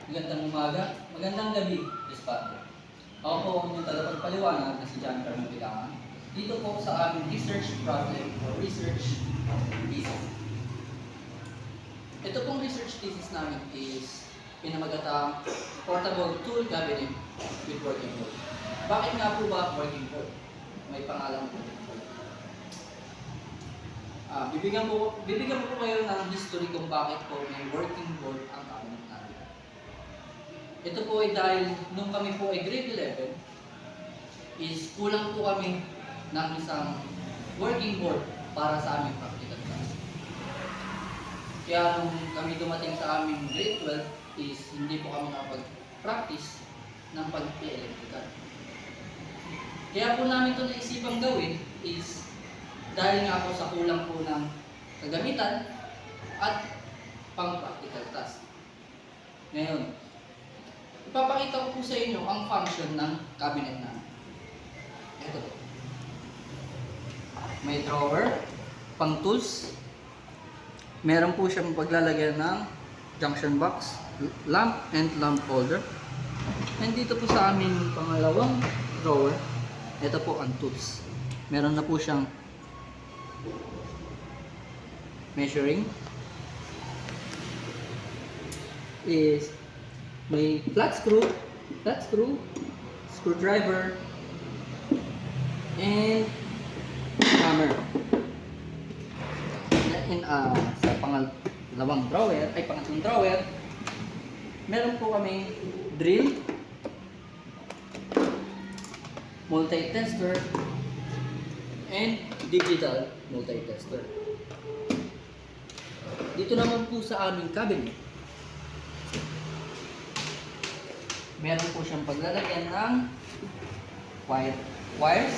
Magandang umaga, magandang gabi, Dispatcher. Ako po ang inyong tagapagpaliwanag na si John Carmen Bilangan. Dito po sa aming research problem or research thesis. Ito pong research thesis namin is pinamagatang portable tool cabinet with working board. Bakit nga po ba working board? May pangalan po. Bibigyan po kayo ng history kung bakit po may working board ang cabinet namin. Ito po ay dahil nung kami po ay grade 11 is kulang po kami ng isang working board para sa aming practical class. Kaya nung kami dumating sa aming grade 12 is hindi po kami nakapag-practice ng pag-electrical. Kaya po namin ito naisipang gawin is dahil nga po sa kulang po ng kagamitan at pang-practical task. Ngayon, ipapakita ko po sa inyo ang function ng cabinet namin. Ito po. May drawer, pang tools. Meron po siyang paglalagyan ng junction box, lamp and lamp holder. And dito po sa aming pangalawang drawer, ito po ang tools. Meron na po siyang measuring. Is may flat screw, screwdriver, and hammer. Sa pangalawang pangatlong drawer, meron po kami drill, multi-tester, and digital multi-tester. Dito naman po sa aming cabinet, meron po siyang paglalagyan ng wires,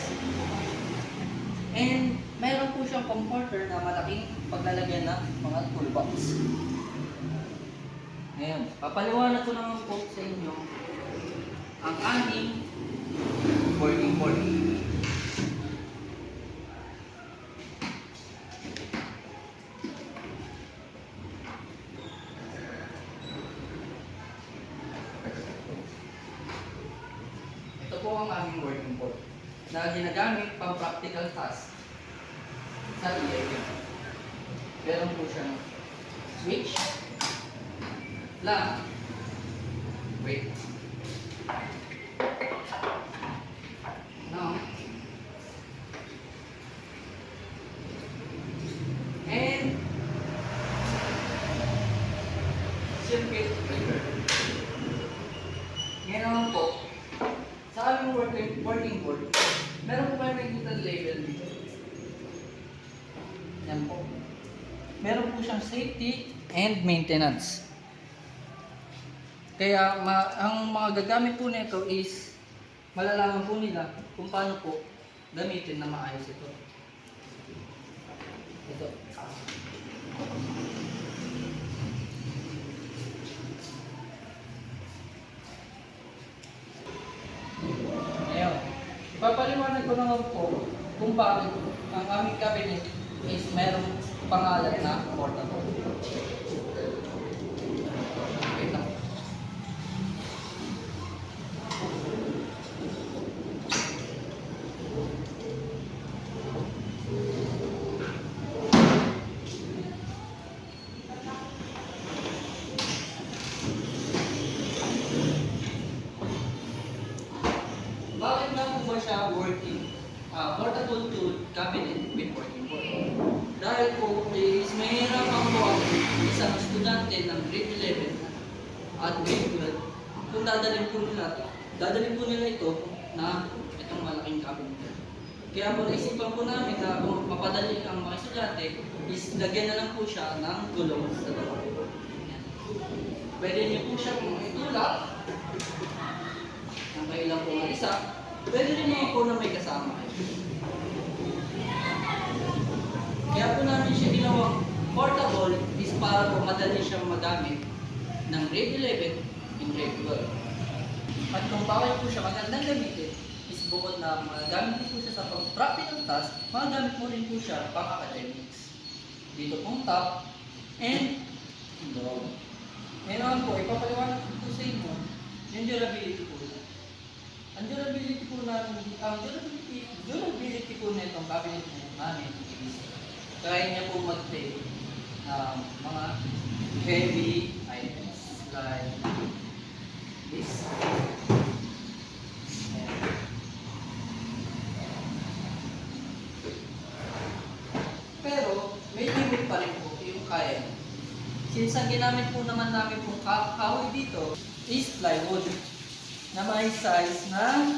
and meron po siyang comforter na malaking paglalagyan ng mga toolbox. Ngayon, papaliwanag ko naman po sa inyo ang aming working board. Po ang aming working board na ginagamit pang practical task sa EIA. Meron po siyang switch, lamp, wait, now, and circuit breaker. Ngayon naman po, sa aming working board, meron po kayo nakikita label dito. Yan po. Meron po siyang safety and maintenance. Kaya ang mga gagamit po nito is malalaman po nila kung paano po gamitin na maayos ito. Ito. Papaliwanag ko naman po kung bakit ang aming cabinet is merong pangalan na portable. Wait lang. Bakit nga po ba siya portable tool cabinet with working board? Dahil po is mahirapan po ang isang estudyante ng grade 11 at grade 12 kung dadalhin po nila ito na itong malaking cabinet. Kaya po naisipan po namin na kung mapadali ang mga estudyante is lagyan na lang po siya ng gulong sa baba. Pwede niyo po siya kung itulak ng kailang po ng isa. Pwede rin naman po na may kasama kayo. Kaya po namin siya ginawang portable is para po madali siyang magamit ng grade 11 and grade 12. At kung bawal po siya magandang gamitin, is bukod na magagamit po siya sa practical task, magagamit mo rin po siya pang academics. Dito pong top and bottom. Ngayon po, ipapaliwanag ko po sa inyo yung durability po na. Ang durability po durability po na itong cabinet na namin is kaya niya po mag-take ng mga heavy items like this. Ayan. Pero may limit pa rin po yung kaya. Since ang ginamit po naman namin pong kahoy dito is plywood na may size na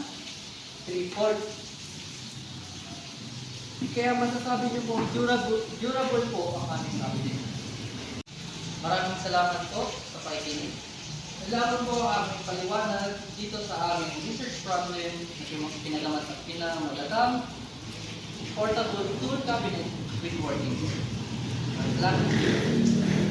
3/4. Kaya masasabi niyo po durable po ang aming cabinet. Maraming salamat po sa pakikinig. Nalaman po ang aming paliwanag dito sa aming research problem na pinamagatam portable tool cabinet with working. Salamat.